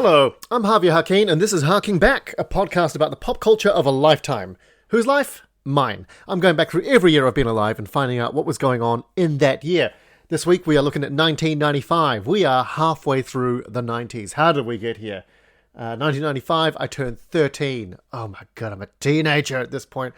Hello, I'm Javier Hakeem, and this is Harking Back, a podcast about the pop culture of a lifetime. Whose life? Mine. I'm going back through every year I've been alive and finding out what was going on in that year. This week we are looking at 1995. We are halfway through the 90s. How did we get here? 1995, I turned 13. Oh my god, I'm a teenager at this point.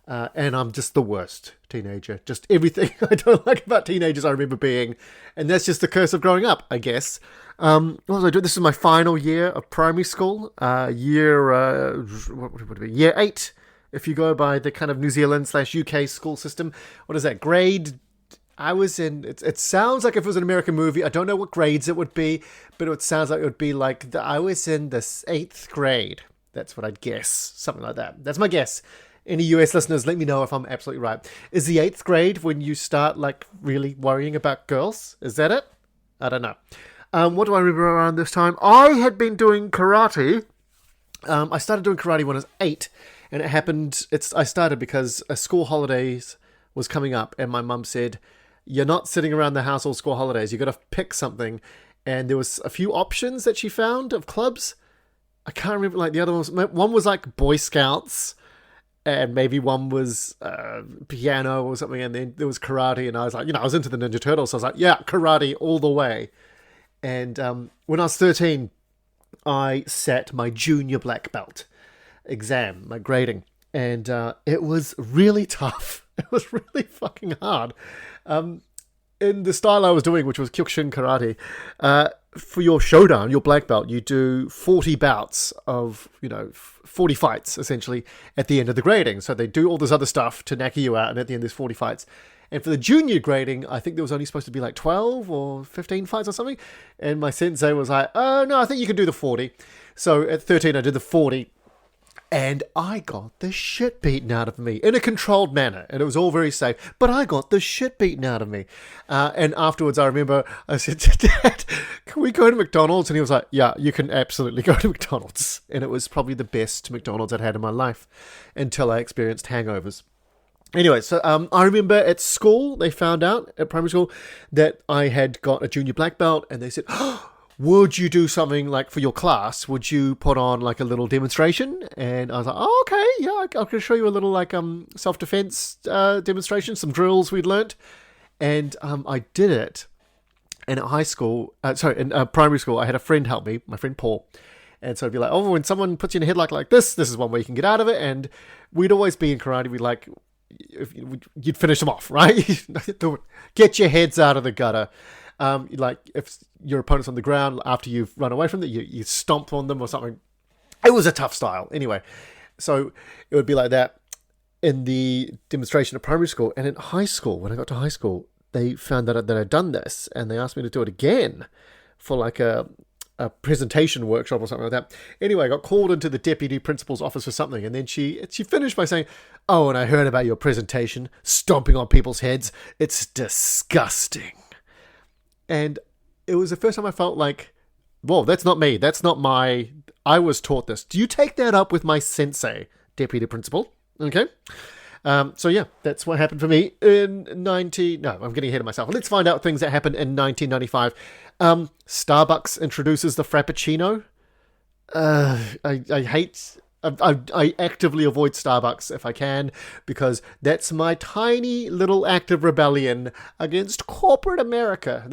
And I'm just the worst teenager. Just everything I don't like about teenagers I remember being. And that's just the curse of growing up, I guess. What was I doing? This is my final year of primary school. Year 8, if you go by the kind of New Zealand/UK school system. What is that? Grade... I was in... It sounds like if it was an American movie. I don't know what grades it would be, but it sounds like it would be like... I was in the 8th grade. That's what I'd guess. Something like that. That's my guess. Any US listeners, let me know if I'm absolutely right. Is the 8th grade when you start, like, really worrying about girls? Is that it? I don't know. What do I remember around this time? I had been doing karate. I started doing karate when I was 8, and it happened... I started because a school holidays was coming up, and my mum said, you're not sitting around the house all school holidays. You've got to pick something. And there was a few options that she found of clubs. I can't remember, like, the other ones. One was, like, Boy Scouts. And maybe one was piano or something, and then there was karate, and I was like, I was into the Ninja Turtles, so I was like, yeah, karate all the way. And when I was 13, I sat my junior black belt exam, my grading, and it was really tough. It was really fucking hard. In the style I was doing, which was Kyokushin karate, for your shodan, your black belt, you do 40 bouts of, 40 fights, essentially, at the end of the grading. So they do all this other stuff to knacker you out, and at the end there's 40 fights. And for the junior grading, I think there was only supposed to be like 12 or 15 fights or something. And my sensei was like, oh, no, I think you can do the 40. So at 13, I did the 40. And I got the shit beaten out of me in a controlled manner. And it was all very safe. But I got the shit beaten out of me. And afterwards, I remember I said to Dad, can we go to McDonald's? And he was like, yeah, you can absolutely go to McDonald's. And it was probably the best McDonald's I'd had in my life until I experienced hangovers. Anyway, so I remember at school, they found out at primary school that I had got a junior black belt. And they said, oh, would you do something like for your class? Would you put on like a little demonstration? And I was like, oh, okay, yeah, I can show you a little like self-defense demonstration, some drills we'd learnt. And I did it. And at primary school, I had a friend help me, my friend Paul. And so it'd be like, oh, when someone puts you in a headlock like this is one way you can get out of it. And we'd always be in karate, we'd like, you'd finish them off, right? Get your heads out of the gutter. Like if your opponent's on the ground after you've run away from them, you stomp on them or something. It was a tough style. Anyway, so it would be like that in the demonstration at primary school. And in high school, when I got to high school, they found that I'd done this, and they asked me to do it again for like a presentation workshop or something like that. Anyway, I got called into the deputy principal's office for something, and then she finished by saying, oh, and I heard about your presentation, stomping on people's heads. It's disgusting. And it was the first time I felt like, whoa, that's not me. That's not I was taught this. Do you take that up with my sensei, deputy principal? Okay. So yeah, that's what happened for me in I'm getting ahead of myself. Let's find out things that happened in 1995. Starbucks introduces the Frappuccino. I actively avoid Starbucks if I can, because that's my tiny little act of rebellion against corporate America.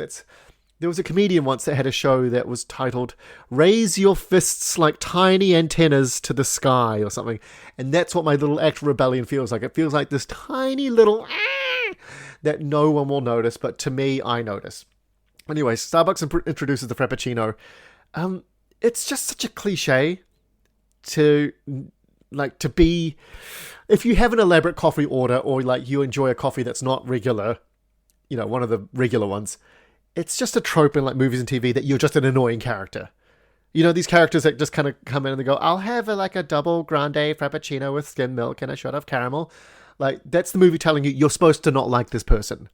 There was a comedian once that had a show that was titled Raise Your Fists Like Tiny Antennas to the Sky or something. And that's what my little act of rebellion feels like. It feels like this tiny little that no one will notice, but to me, I notice. Anyway, Starbucks introduces the Frappuccino. It's just such a cliche to be, if you have an elaborate coffee order, or like you enjoy a coffee that's not regular, one of the regular ones, it's just a trope in like movies and TV that you're just an annoying character. These characters that just kind of come in and they go, I'll have a double grande frappuccino with skim milk and a shot of caramel. Like, that's the movie telling you you're supposed to not like this person.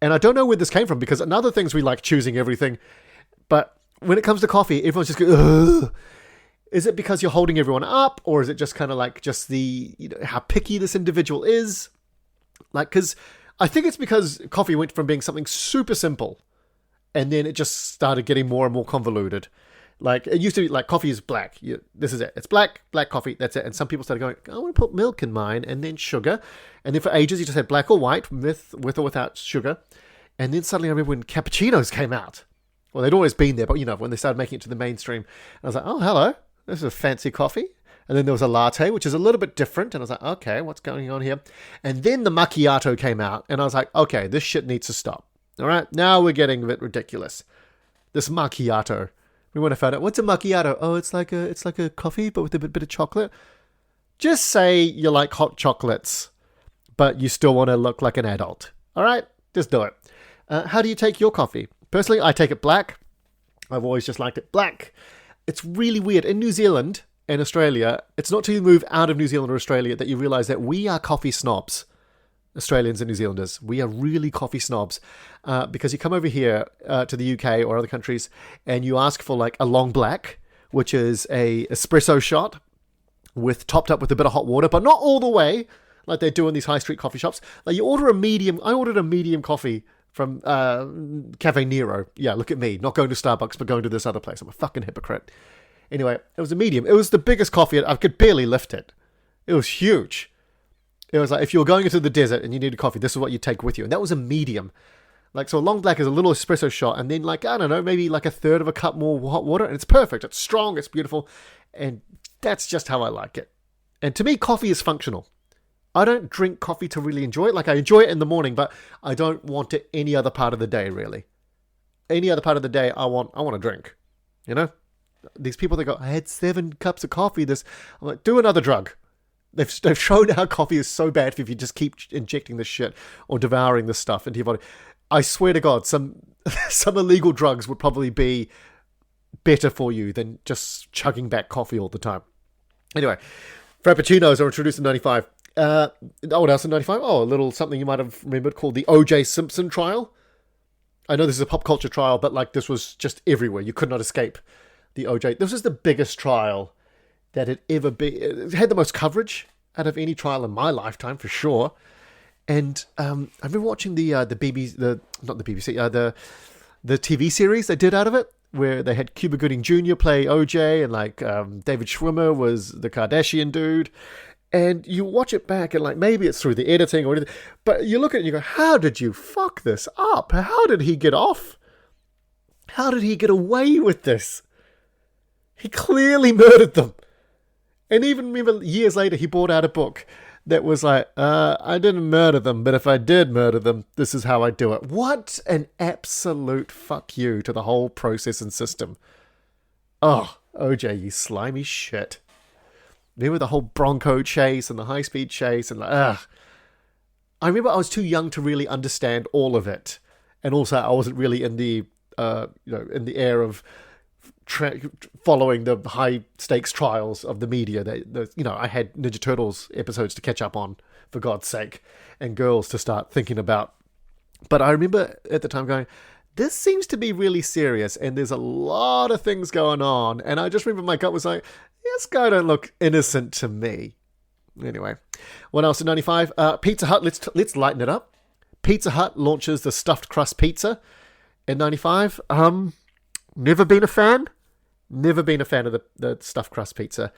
And I don't know where this came from, because another thing's we like choosing everything, but when it comes to coffee, everyone's just going, ugh. Is it because you're holding everyone up, or is it just kind of like just the, how picky this individual is? Like, because I think it's because coffee went from being something super simple, and then it just started getting more and more convoluted. Like, it used to be like coffee is black. This is it. It's black coffee. That's it. And some people started going, I want to put milk in mine and then sugar. And then for ages, you just had black or white with or without sugar. And then suddenly I remember when cappuccinos came out. Well, they'd always been there, but when they started making it to the mainstream, I was like, oh, hello. This is a fancy coffee. And then there was a latte, which is a little bit different. And I was like, okay, what's going on here? And then the macchiato came out. And I was like, okay, this shit needs to stop. All right, now we're getting a bit ridiculous. This macchiato. We want to find out, what's a macchiato? Oh, it's like a coffee, but with a bit of chocolate. Just say you like hot chocolates, but you still want to look like an adult. All right, just do it. How do you take your coffee? Personally, I take it black. I've always just liked it black. It's really weird. In New Zealand and Australia, it's not till you move out of New Zealand or Australia that you realize that we are coffee snobs. Australians and New Zealanders, we are really coffee snobs because you come over here to the UK or other countries and you ask for like a long black, which is a espresso shot topped up with a bit of hot water, but not all the way like they do in these high street coffee shops. Like you order a medium. I ordered a medium coffee from Cafe Nero. Yeah, look at me, not going to Starbucks, but going to this other place. I'm a fucking hypocrite. Anyway, it was a medium. It was the biggest coffee. I could barely lift it. It was huge. It was like, if you were going into the desert and you needed coffee, this is what you take with you. And that was a medium. Like, so a long black is a little espresso shot. And then like, I don't know, maybe like a third of a cup more hot water. And it's perfect. It's strong. It's beautiful. And that's just how I like it. And to me, coffee is functional. I don't drink coffee to really enjoy it. Like I enjoy it in the morning, but I don't want it any other part of the day, really. Any other part of the day, I want to drink. You know? These people that go, I had 7 cups of coffee. I'm like, do another drug. They've shown how coffee is so bad if you just keep injecting this shit or devouring this stuff into your body. I swear to God, some illegal drugs would probably be better for you than just chugging back coffee all the time. Anyway, Frappuccinos are introduced in 95. What else in 95? Oh, a little something you might have remembered called the O.J. Simpson trial. I know this is a pop culture trial, but like this was just everywhere. You could not escape the O.J. This was the biggest trial that had ever been. It had the most coverage out of any trial in my lifetime, for sure. And I've been watching the BBC, not the BBC, the TV series they did out of it, where they had Cuba Gooding Jr. play OJ, and like David Schwimmer was the Kardashian dude. And you watch it back, and like maybe it's through the editing or anything, but you look at it and you go, how did you fuck this up? How did he get off? How did he get away with this? He clearly murdered them. And even remember years later, he brought out a book that was like, I didn't murder them, but if I did murder them, this is how I do it. What an absolute fuck you to the whole process and system. Oh, OJ, you slimy shit. Remember the whole Bronco chase and the high-speed chase and I remember I was too young to really understand all of it. And also I wasn't really in the, in the air of following the high stakes trials of the media. I had Ninja Turtles episodes to catch up on, for God's sake, and girls to start thinking about. But I remember at the time going, this seems to be really serious, and there's a lot of things going on. And I just remember my gut was like, this guy don't look innocent to me. Anyway, what else in 95? Pizza Hut, let's lighten it up. Pizza Hut launches the stuffed crust pizza in 95. Never been a fan. Never been a fan of the stuffed crust pizza.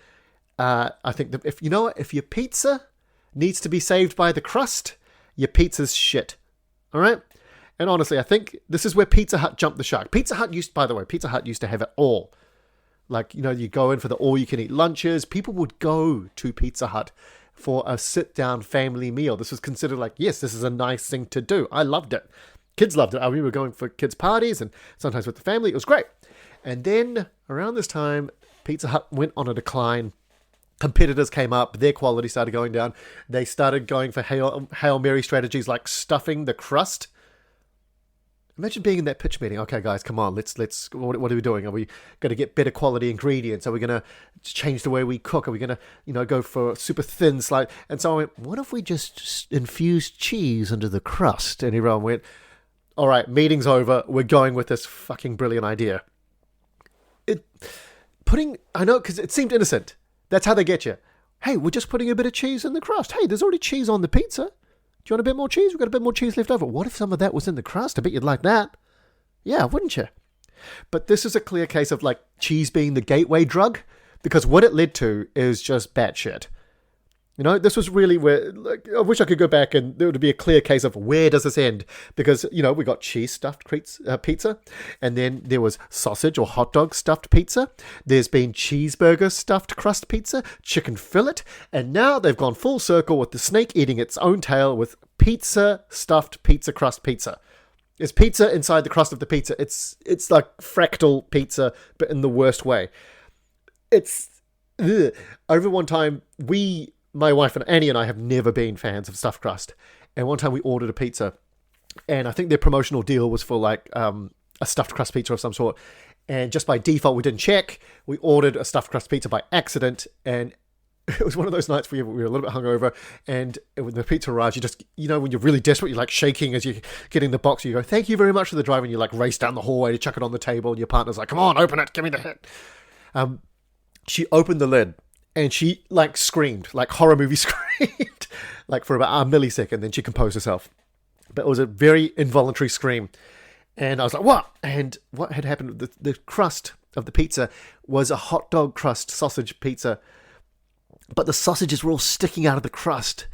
I think that if your pizza needs to be saved by the crust, your pizza's shit. All right? And honestly, I think this is where Pizza Hut jumped the shark. Pizza Hut used to have it all. Like, you go in for the all-you-can-eat lunches. People would go to Pizza Hut for a sit-down family meal. This was considered like, yes, this is a nice thing to do. I loved it. Kids loved it. I remember going for kids' parties and sometimes with the family. It was great. And then around this time, Pizza Hut went on a decline. Competitors came up. Their quality started going down. They started going for Hail Mary strategies like stuffing the crust. Imagine being in that pitch meeting. Okay, guys, come on. Let's. What are we doing? Are we going to get better quality ingredients? Are we going to change the way we cook? Are we going to, go for super thin slice? And so I went, what if we just infused cheese into the crust? And everyone went, all right, meeting's over. We're going with this fucking brilliant idea. I know, because it seemed innocent. That's how they get you. Hey, we're just putting a bit of cheese in the crust. Hey, there's already cheese on the pizza. Do you want a bit more cheese? We've got a bit more cheese left over. What if some of that was in the crust? I bet you'd like that. Yeah, wouldn't you? But this is a clear case of like cheese being the gateway drug, because what it led to is just batshit. You know, this was really where, like, I wish I could go back and there would be a clear case of where does this end? Because, you know, we got cheese stuffed pizza, and then there was sausage or hot dog stuffed pizza. There's been cheeseburger stuffed crust pizza, chicken fillet, and now they've gone full circle with the snake eating its own tail with pizza stuffed pizza crust pizza. There's pizza inside the crust of the pizza. It's like fractal pizza, but in the worst way. It's ugh. Over one time, my wife and Annie and I have never been fans of stuffed crust. And one time we ordered a pizza, and I think their promotional deal was for like a stuffed crust pizza of some sort. And just by default, we didn't check. We ordered a stuffed crust pizza by accident, and it was one of those nights where we were a little bit hungover, and when the pizza arrives, you just, you know, when you're really desperate, you're like shaking as you're getting the box. You go, "Thank you very much" for the driver, and you like race down the hallway to chuck it on the table, and your partner's like, "Come on, open it, give me the hit." She opened the lid, and she like screamed, like horror movie screamed, like for about a millisecond. Then she composed herself, but it was a very involuntary scream. And I was like, "What?" And what had happened? The crust of the pizza was a hot dog crust sausage pizza, but the sausages were all sticking out of the crust,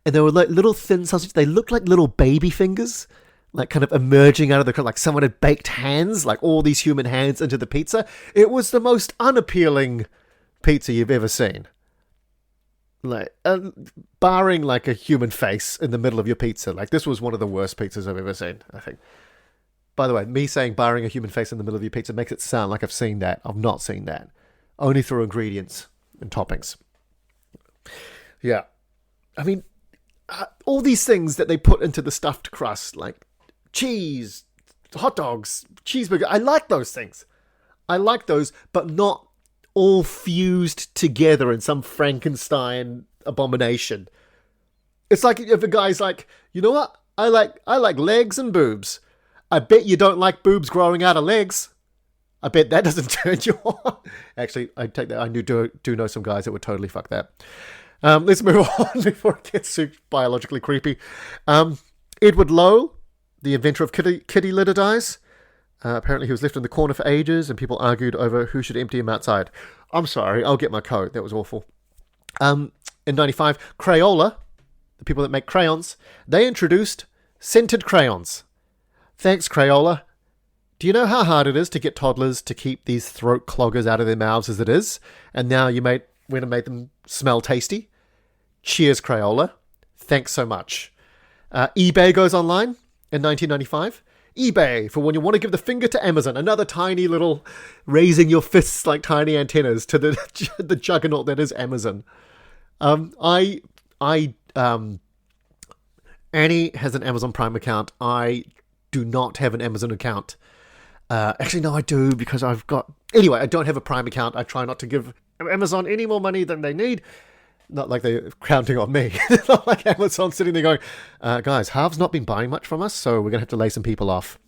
and they were like little thin sausages. They looked like little baby fingers, like kind of emerging out of the crust, like someone had baked hands, like all these human hands into the pizza. It was the most unappealing pizza you've ever seen. Like, barring like a human face in the middle of your pizza, like this was one of the worst pizzas I've ever seen, I think. By the way, me saying barring a human face in the middle of your pizza makes it sound like I've seen that. I've not seen that. Only through ingredients and toppings. Yeah. I mean, all these things that they put into the stuffed crust, like cheese, hot dogs, cheeseburger, I like those things. I like those, but not all fused together in some Frankenstein abomination. It's like if a guy's like, "You know what? I like legs and boobs. I bet you don't like boobs growing out of legs. I bet that doesn't turn you on." Actually, I take that. I do know some guys that would totally fuck that. Let's move on before it gets too biologically creepy. Edward Lowe, the inventor of kitty litter dies. Apparently he was left in the corner for ages, and people argued over who should empty him outside. I'm sorry, I'll get my coat. That was awful. In 95, Crayola, the people that make crayons, they introduced scented crayons. Thanks, Crayola. Do you know how hard it is to get toddlers to keep these throat cloggers out of their mouths as it is? And now you went and made them smell tasty. Cheers, Crayola. Thanks so much. eBay goes online in 1995. eBay, for when you want to give the finger to Amazon. Another tiny little raising your fists like tiny antennas to the juggernaut that is Amazon. Annie has an Amazon Prime account. I do not have an Amazon account. Actually, no, I do, because I don't have a Prime account. I try not to give Amazon any more money than they need. Not like they're counting on me. Not like Amazon sitting there going, "Guys, Harv's not been buying much from us, so we're going to have to lay some people off."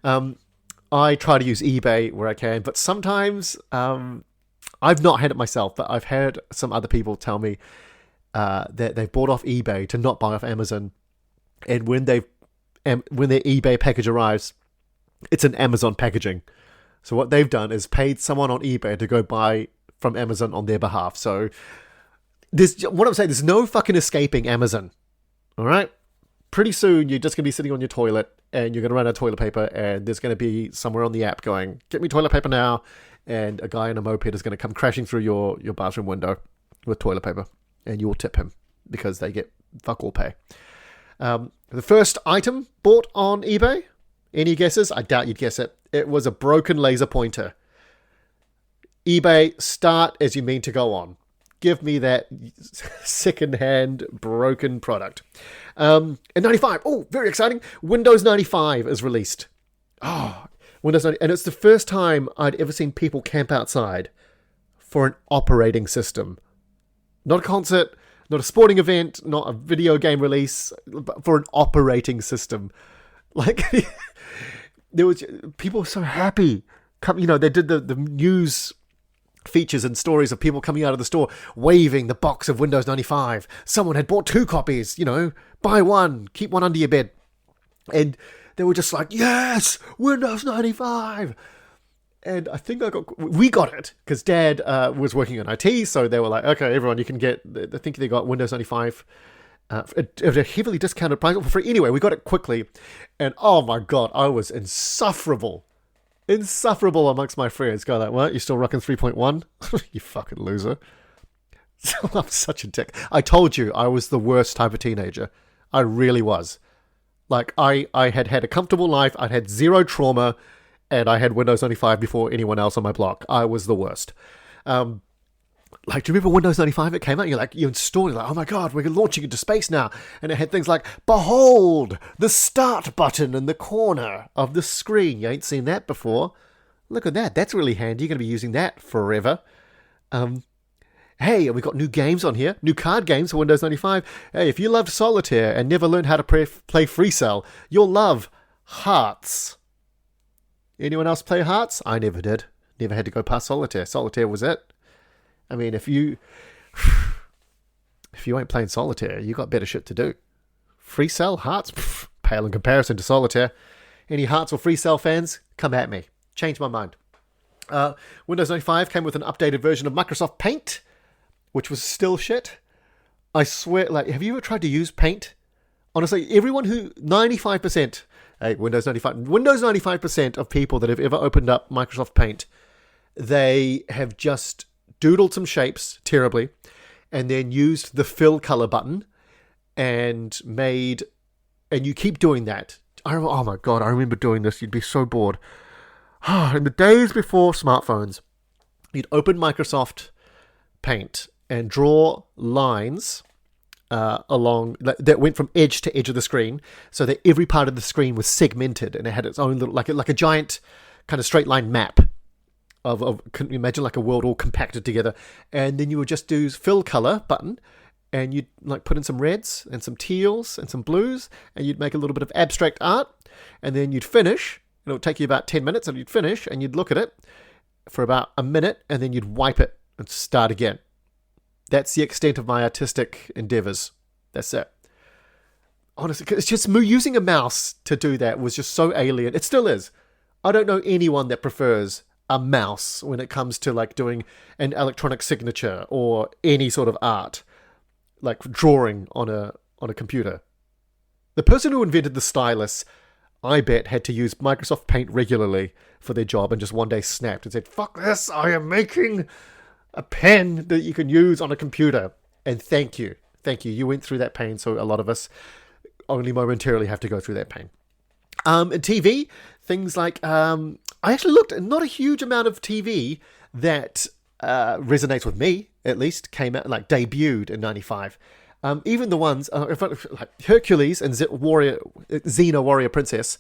I try to use eBay where I can, but sometimes I've not had it myself, but I've had some other people tell me that they've bought off eBay to not buy off Amazon, and when their eBay package arrives, it's an Amazon packaging. So what they've done is paid someone on eBay to go buy from Amazon on their behalf. So what I'm saying, there's no fucking escaping Amazon. All right? Pretty soon, you're just going to be sitting on your toilet, and you're going to run out of toilet paper, and there's going to be somewhere on the app going, "Get me toilet paper now," and a guy in a moped is going to come crashing through your bathroom window with toilet paper, and you'll tip him because they get fuck all pay. The first item bought on eBay, any guesses? I doubt you'd guess it. It was a broken laser pointer. eBay, start as you mean to go on. Give me that second-hand broken product. In 95, very exciting, Windows 95 is released. Windows 95, and it's the first time I'd ever seen people camp outside for an operating system. Not a concert, not a sporting event, not a video game release, but for an operating system. Like, people were so happy. They did the news features and stories of people coming out of the store waving the box of Windows 95. Someone had bought 2 copies, buy one, keep one under your bed. And they were just like, "Yes, Windows 95. And I think we got it because Dad was working on IT, so they were like, okay, everyone, you can get, I think they got Windows 95 at a heavily discounted price for free. Anyway, we got it quickly, and oh my God, I was insufferable amongst my friends. Go like, what? You still rocking 3.1? You fucking loser. I'm such a dick. I told you I was the worst type of teenager. I really was. Like, I had a comfortable life. I'd had zero trauma, and I had Windows 95 before anyone else on my block. I was the worst. Like, do you remember Windows 95? It came out, you installed it, like, oh my God, we're launching into space now. And it had things like, behold, the start button in the corner of the screen. You ain't seen that before. Look at that. That's really handy. You're going to be using that forever. Hey, we got new games on here, new card games for Windows 95. Hey, if you loved Solitaire and never learned how to play Free Cell, you'll love Hearts. Anyone else play Hearts? I never did. Never had to go past Solitaire. Solitaire was it. I mean, if you ain't playing Solitaire, you got better shit to do. Free Cell, Hearts, pale in comparison to Solitaire. Any Hearts or Free Cell fans, come at me. Change my mind. Windows 95 came with an updated version of Microsoft Paint, which was still shit. I swear, like, have you ever tried to use Paint? Honestly, everyone who, 95%, hey, Windows 95% of people that have ever opened up Microsoft Paint, they have just doodled some shapes terribly, and then used the fill color button and you keep doing that. Oh my God, I remember doing this. You'd be so bored. In the days before smartphones, you'd open Microsoft Paint and draw lines along that went from edge to edge of the screen, so that every part of the screen was segmented and it had its own little, like a giant kind of straight line map of can you imagine, like a world all compacted together. And then you would just do fill color button, and you'd like put in some reds and some teals and some blues, and you'd make a little bit of abstract art, and then you'd finish. It would take you about 10 minutes, and you'd finish, and you'd look at it for about a minute, and then you'd wipe it and start again. That's the extent of my artistic endeavors. That's it. Honestly, it's just using a mouse to do that was just so alien. It still is. I don't know anyone that prefers a mouse when it comes to like doing an electronic signature or any sort of art, like drawing on a computer. The person who invented the stylus, I bet, had to use Microsoft Paint regularly for their job and just one day snapped and said, fuck this, I am making a pen that you can use on a computer. And thank you. You went through that pain, so a lot of us only momentarily have to go through that pain. And TV, things like, I actually looked at not a huge amount of TV that resonates with me, at least, came out, like debuted in 95. Even the ones, like Hercules and Xena Warrior Princess.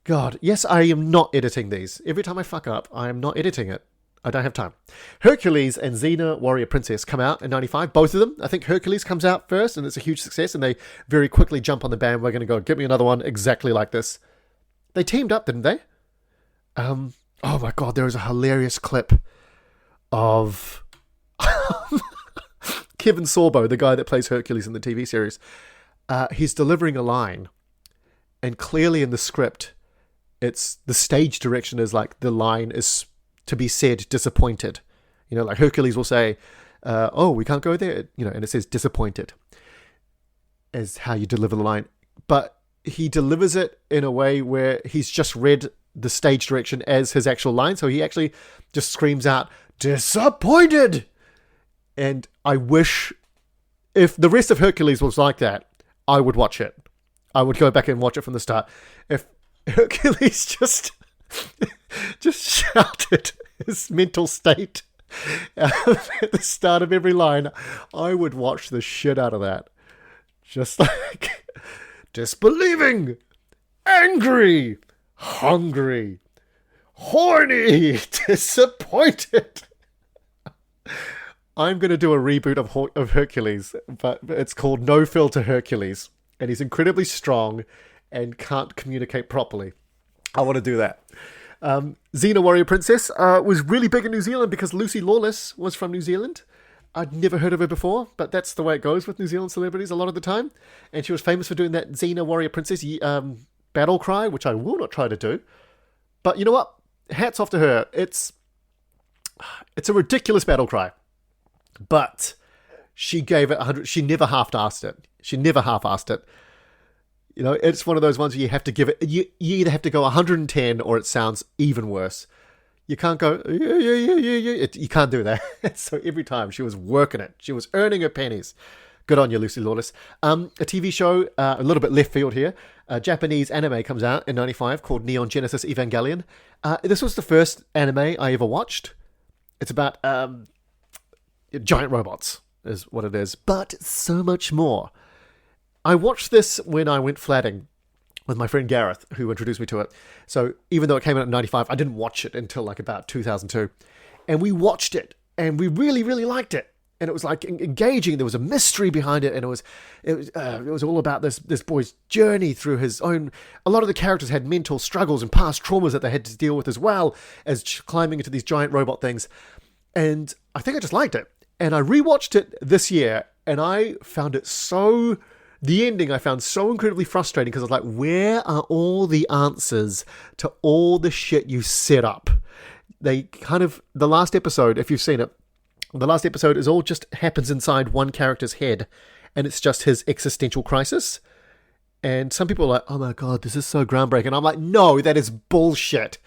God, yes, I am not editing these. Every time I fuck up, I am not editing it. I don't have time. Hercules and Xena Warrior Princess come out in 95, both of them. I think Hercules comes out first, and it's a huge success, and they very quickly jump on the bandwagon and go, get me another one exactly like this. They teamed up, didn't they? Oh my God, there is a hilarious clip of Kevin Sorbo, the guy that plays Hercules in the TV series. He's delivering a line, and clearly in the script, it's the stage direction is like the line is to be said disappointed. You know, like Hercules will say, oh, we can't go there, you know, and it says disappointed as how you deliver the line. But he delivers it in a way where he's just read the stage direction as his actual line. So he actually just screams out, disappointed. And I wish if the rest of Hercules was like that, I would watch it. I would go back and watch it from the start. If Hercules just shouted his mental state at the start of every line, I would watch the shit out of that. Just like disbelieving, angry, hungry, horny, disappointed. I'm going to do a reboot of Hercules, but it's called No Filter Hercules, and he's incredibly strong and can't communicate properly. I want to do that. Xena Warrior Princess was really big in New Zealand because Lucy Lawless was from New Zealand. I'd never heard of her before, but that's the way it goes with New Zealand celebrities a lot of the time. And she was famous for doing that Xena Warrior Princess battle cry, which I will not try to do. But you know what? hats off to her. It's a ridiculous battle cry, but she gave it 100. She never half-assed it. You know, it's one of those ones where you have to give it. You either have to go 110 or it sounds even worse. You can't go, yeah. You can't do that. So every time she was working it. She was earning her pennies. Good on you, Lucy Lawless. A TV show, a little bit left field here. A Japanese anime comes out in 95 called Neon Genesis Evangelion. This was the first anime I ever watched. It's about giant robots, is what it is. But so much more. I watched this when I went flatting with my friend Gareth, who introduced me to it. So even though it came out in 95, I didn't watch it until like about 2002. And we watched it, and we really, really liked it. And it was like engaging. There was a mystery behind it, and it was all about this boy's journey through his own. A lot of the characters had mental struggles and past traumas that they had to deal with, as well as climbing into these giant robot things. And I think I just liked it. And I rewatched it this year, and I found it so. The ending I found so incredibly frustrating because I was like, where are all the answers to all the shit you set up? They kind of, the last episode, if you've seen it, the last episode is all just happens inside one character's head, and it's just his existential crisis. And some people are like, oh my God, this is so groundbreaking. I'm like, no, that is bullshit.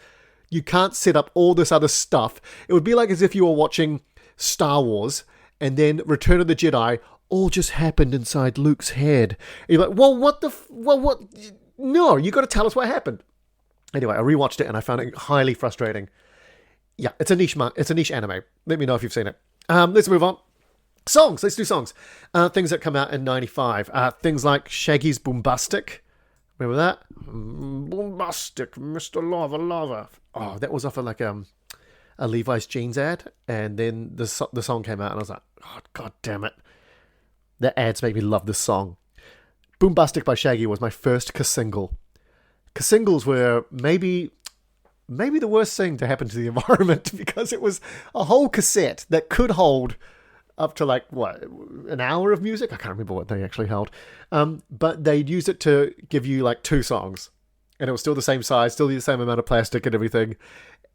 You can't set up all this other stuff. It would be like as if you were watching Star Wars and then Return of the Jedi all just happened inside Luke's head. And you're like, well, what? No, you got to tell us what happened. Anyway, I rewatched it and I found it highly frustrating. Yeah, it's a niche anime. Let me know if you've seen it. Let's move on. Songs. Let's do songs. Things that come out in 95. Things like Shaggy's Boombastic. Remember that? Boombastic, Mr. Lava. Oh, that was off of like a Levi's jeans ad. And then the song came out and I was like, oh, God damn it. The ads make me love this song. Boombastic by Shaggy was my first single. Singles were maybe the worst thing to happen to the environment because it was a whole cassette that could hold up to like, what, an hour of music? I can't remember what they actually held. But they'd use it to give you like 2 songs. And it was still the same size, still the same amount of plastic and everything.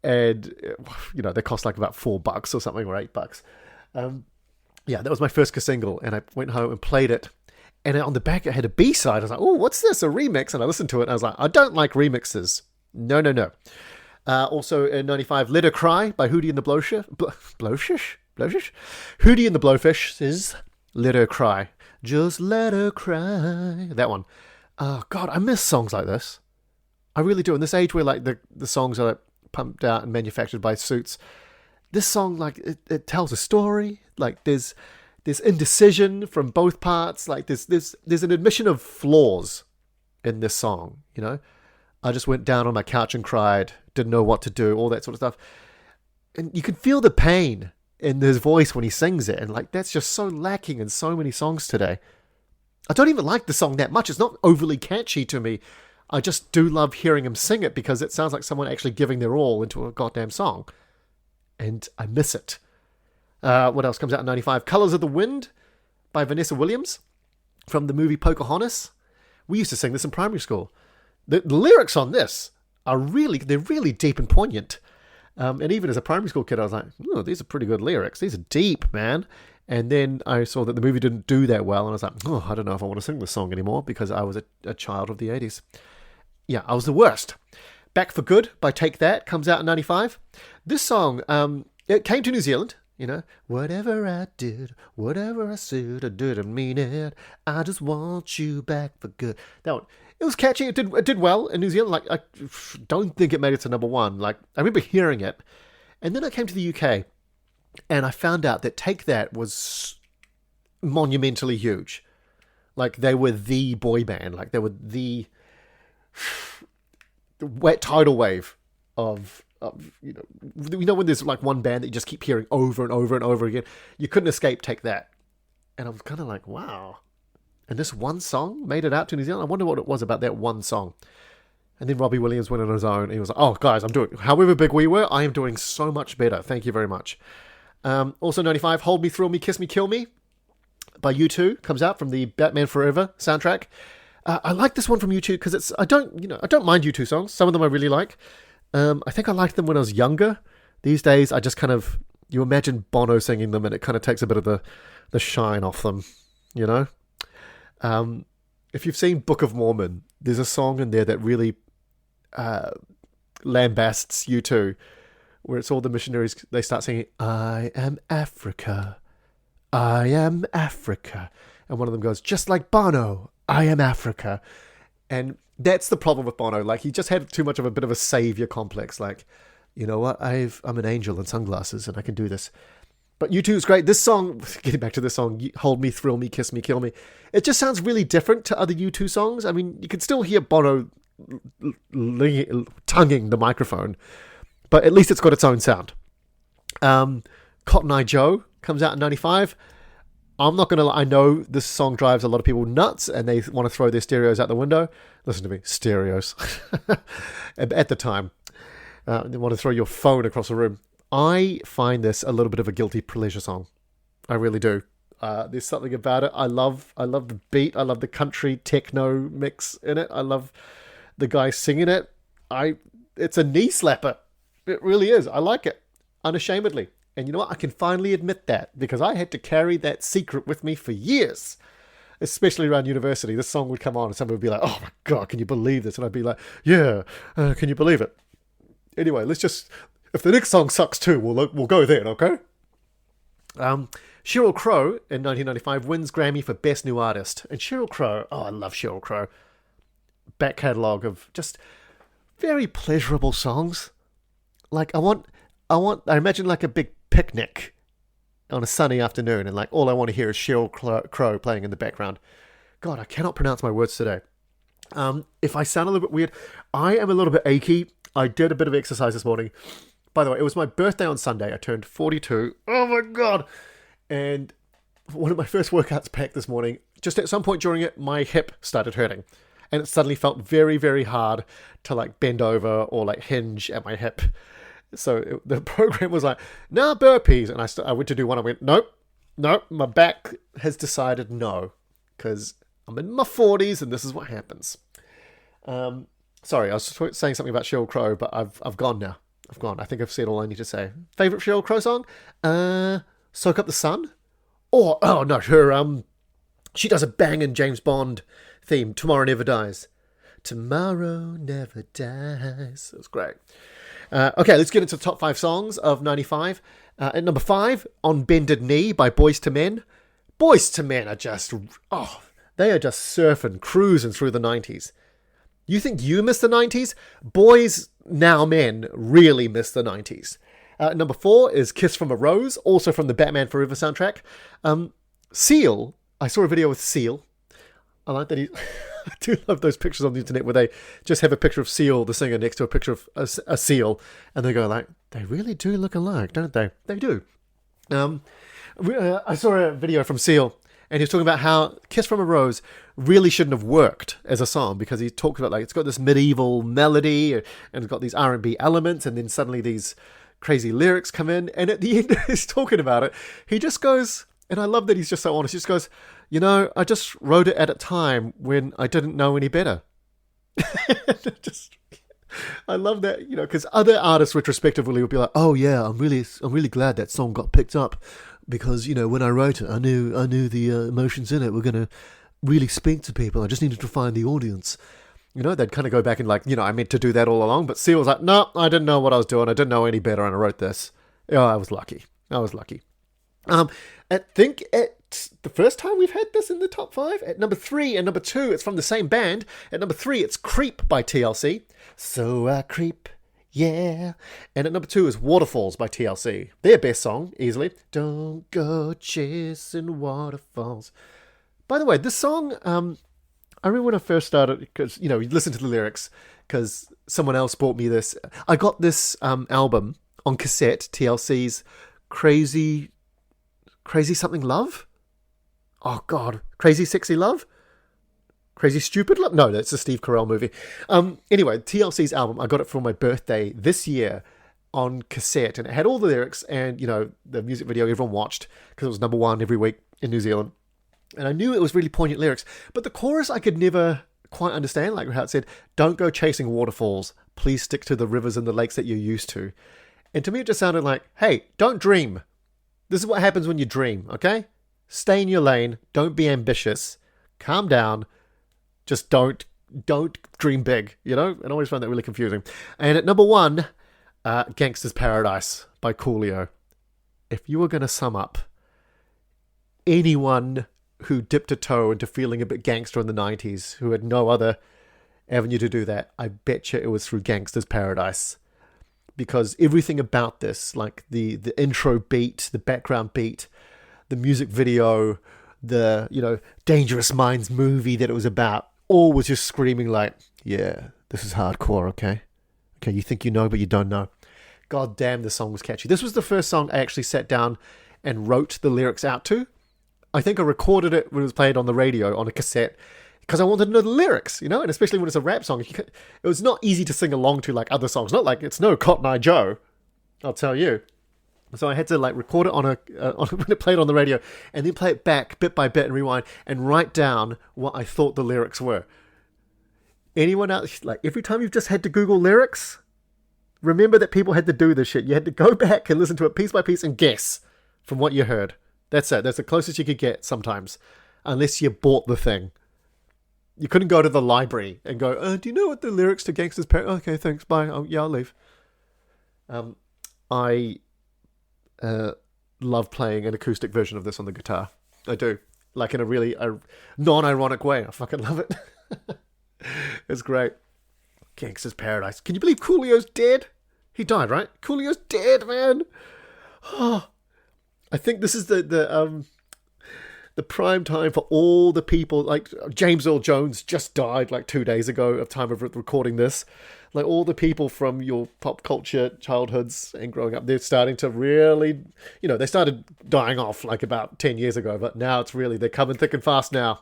And, you know, they cost like about $4 or something, or $8. Yeah, that was my first single, and I went home and played it. And on the back, it had a B-side. I was like, oh, what's this? A remix? And I listened to it, and I was like, I don't like remixes. No. Also in 95, Let Her Cry by Hootie and the Blowfish. Hootie and the Blowfish says, Let Her Cry. Just let her cry. That one. Oh, God, I miss songs like this. I really do. In this age where like the songs are like, pumped out and manufactured by Suits, this song, like, it tells a story. Like, there's indecision from both parts. Like, there's an admission of flaws in this song, you know? I just went down on my couch and cried, didn't know what to do, all that sort of stuff. And you can feel the pain in his voice when he sings it. And, like, that's just so lacking in so many songs today. I don't even like the song that much. It's not overly catchy to me. I just do love hearing him sing it because it sounds like someone actually giving their all into a goddamn song. And I miss it. What else comes out in 95? Colors of the Wind by Vanessa Williams from the movie Pocahontas. We used to sing this in primary school. The lyrics on this they're really deep and poignant. And even as a primary school kid, I was like, oh, these are pretty good lyrics. These are deep, man. And then I saw that the movie didn't do that well. And I was like, oh, I don't know if I want to sing this song anymore because I was a child of the 80s. Yeah, I was the worst. Back for Good by Take That comes out in 95. This song, it came to New Zealand, you know. Whatever I did, whatever I said, I didn't mean it. I just want you back for good. That one, it was catchy. It did well in New Zealand. Like, I don't think it made it to number 1. Like, I remember hearing it. And then I came to the UK and I found out that Take That was monumentally huge. Like, they were the boy band. Like, they were the wet tidal wave of you know when there's like one band that you just keep hearing over and over and over again. You couldn't escape Take That. And I was kind of like, wow. And this one song made it out to New Zealand. I wonder what it was about that one song. And then Robbie Williams went on his own. And he was like, oh, guys, however big we were, I am doing so much better. Thank you very much. Also 95, Hold Me, Thrill Me, Kiss Me, Kill Me by U2 comes out from the Batman Forever soundtrack. I like this one from U2 because I don't mind U2 songs. Some of them I really like. I think I liked them when I was younger. These days, I just kind of, you imagine Bono singing them and it kind of takes a bit of the shine off them, you know? If you've seen Book of Mormon, there's a song in there that really lambasts U2, where it's all the missionaries, they start singing, I am Africa, I am Africa. And one of them goes, just like Bono, I am Africa. And that's the problem with Bono. Like, he just had too much of a bit of a savior complex. Like, you know what, I'm an angel in sunglasses and I can do this. But U2 is great. This song, getting back to this song, Hold Me, Thrill Me, Kiss Me, Kill Me, it just sounds really different to other U2 songs. I mean, you can still hear Bono tonguing the microphone, but at least it's got its own sound. Cotton Eye Joe comes out in 95. I'm not going to lie, I know this song drives a lot of people nuts and they want to throw their stereos out the window. Listen to me, stereos. At the time, they want to throw your phone across the room. I find this a little bit of a guilty pleasure song. I really do. There's something about it. I love the beat. I love the country techno mix in it. I love the guy singing it. It's a knee slapper. It really is. I like it unashamedly. And you know what? I can finally admit that, because I had to carry that secret with me for years, especially around university. This song would come on and someone would be like, oh my God, can you believe this? And I'd be like, yeah, can you believe it? Anyway, if the next song sucks too, we'll go then, okay? Sheryl Crow in 1995 wins Grammy for Best New Artist. And Sheryl Crow, I love Sheryl Crow. Back catalogue of just very pleasurable songs. Like, I imagine like a big picnic on a sunny afternoon, and like all I want to hear is Sheryl Crow playing in the background. God, I cannot pronounce my words today. If I sound a little bit weird, I am a little bit achy. I did a bit of exercise this morning. By the way, it was my birthday on Sunday. I turned 42. Oh my God. And one of my first workouts back this morning, just at some point during it, my hip started hurting. And it suddenly felt very, very hard to like bend over or like hinge at my hip. So the program was like, no burpees. And I went to do one. I went, nope. My back has decided no. Because I'm in my 40s and this is what happens. Sorry, I was saying something about Sheryl Crow, but I've gone now. I've gone. I think I've said all I need to say. Favorite Sheryl Crow song? Soak Up the Sun? Or, oh no, she does a banging James Bond theme, Tomorrow Never Dies. Tomorrow Never Dies. It was great. Okay, let's get into the top 5 songs of 95. At number 5, On Bended Knee by Boyz II Men. Boyz II Men are just, they are just surfing, cruising through the 90s. You think you miss the 90s? Boys, now men, really miss the 90s. Number 4 is Kiss from a Rose, also from the Batman Forever soundtrack. Seal, I saw a video with Seal. I like that I do love those pictures on the internet where they just have a picture of Seal, the singer, next to a picture of a seal, and they go like, they really do look alike, don't they? They do. I saw a video from Seal, and he was talking about how Kiss from a Rose really shouldn't have worked as a song, because he talked about like it's got this medieval melody and it's got these R&B elements, and then suddenly these crazy lyrics come in, and at the end he's talking about it, he just goes, and I love that he's just so honest, he just goes, you know, I just wrote it at a time when I didn't know any better. I love that, you know, because other artists retrospectively will be like, oh yeah, I'm really glad that song got picked up, because, you know, when I wrote it, I knew the emotions in it were going to really speak to people. I just needed to find the audience. You know, they'd kind of go back and like, you know, I meant to do that all along. But Seal was like, no, I didn't know what I was doing. I didn't know any better, and I wrote this. Oh, I was lucky. I think it's the first time we've had this in the top 5. At number 3 and number 2, it's from the same band. At number 3, it's Creep by TLC. So I creep, yeah. And at number 2 is Waterfalls by TLC. Their best song, easily. Don't go chasing waterfalls. By the way, this song, I remember when I first started, because, you know, you listen to the lyrics, because someone else bought me this. I got this album on cassette, TLC's Crazy Something Love? Oh, God. Crazy Sexy Love? Crazy Stupid Love? No, that's a Steve Carell movie. Anyway, TLC's album, I got it for my birthday this year on cassette, and it had all the lyrics and, you know, the music video everyone watched, because it was number 1 every week in New Zealand. And I knew it was really poignant lyrics, but the chorus I could never quite understand, like how it said, don't go chasing waterfalls. Please stick to the rivers and the lakes that you're used to. And to me, it just sounded like, hey, don't dream. This is what happens when you dream, okay? Stay in your lane. Don't be ambitious. Calm down. Just don't dream big, you know? And I always found that really confusing. And at number 1, Gangsta's Paradise by Coolio. If you were going to sum up anyone who dipped a toe into feeling a bit gangster in the 90s, who had no other avenue to do that, I bet you it was through Gangsta's Paradise. Because everything about this, like the intro beat, the background beat, the music video, the, you know, Dangerous Minds movie that it was about, all was just screaming like, yeah, this is hardcore, okay? Okay, you think you know, but you don't know. God damn, this song was catchy. This was the first song I actually sat down and wrote the lyrics out to. I think I recorded it when it was played on the radio on a cassette because I wanted to know the lyrics, you know, and especially when it's a rap song. It was not easy to sing along to like other songs. Not like it's no Cotton Eye Joe, I'll tell you. So I had to like record it on when it played on the radio and then play it back bit by bit and rewind and write down what I thought the lyrics were. Anyone else, like every time you've just had to Google lyrics, remember that people had to do this shit. You had to go back and listen to it piece by piece and guess from what you heard. That's it. That's the closest you could get sometimes, unless you bought the thing. You couldn't go to the library and go, do you know what the lyrics to Gangsta's Paradise? Okay, thanks, bye. Oh, yeah, I'll leave. I love playing an acoustic version of this on the guitar. I do. Like in a really non-ironic way. I fucking love it. It's great. Gangsta's Paradise. Can you believe Coolio's dead? He died, right? Coolio's dead, man. Oh, I think this is the prime time for all the people, like James Earl Jones just died like 2 days ago at time of recording this. Like all the people from your pop culture childhoods and growing up, they're starting to really, you know, they started dying off like about 10 years ago, but now it's really, they're coming thick and fast now.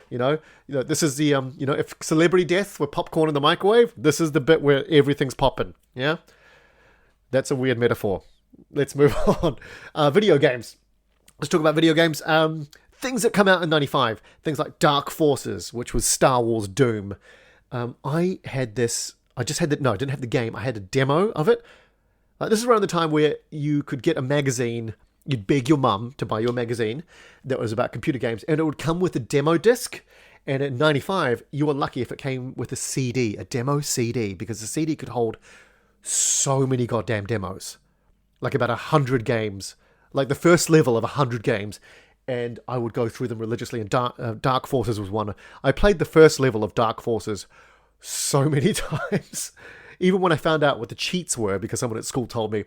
You know, this is the, if celebrity death were popcorn in the microwave, this is the bit where everything's popping. Yeah. That's a weird metaphor. Let's move on. Video games. Let's talk about video games. Things that come out in 95. Things like Dark Forces, which was Star Wars Doom. I didn't have the game. I had a demo of it. This is around the time where you could get a magazine. You'd beg your mum to buy you a magazine that was about computer games, and it would come with a demo disc. And in 95, you were lucky if it came with a CD, a demo CD, because the CD could hold so many goddamn demos. Like about 100 games. Like the first level of 100 games. And I would go through them religiously, and Dark Forces was one. I played the first level of Dark Forces so many times. Even when I found out what the cheats were, because someone at school told me,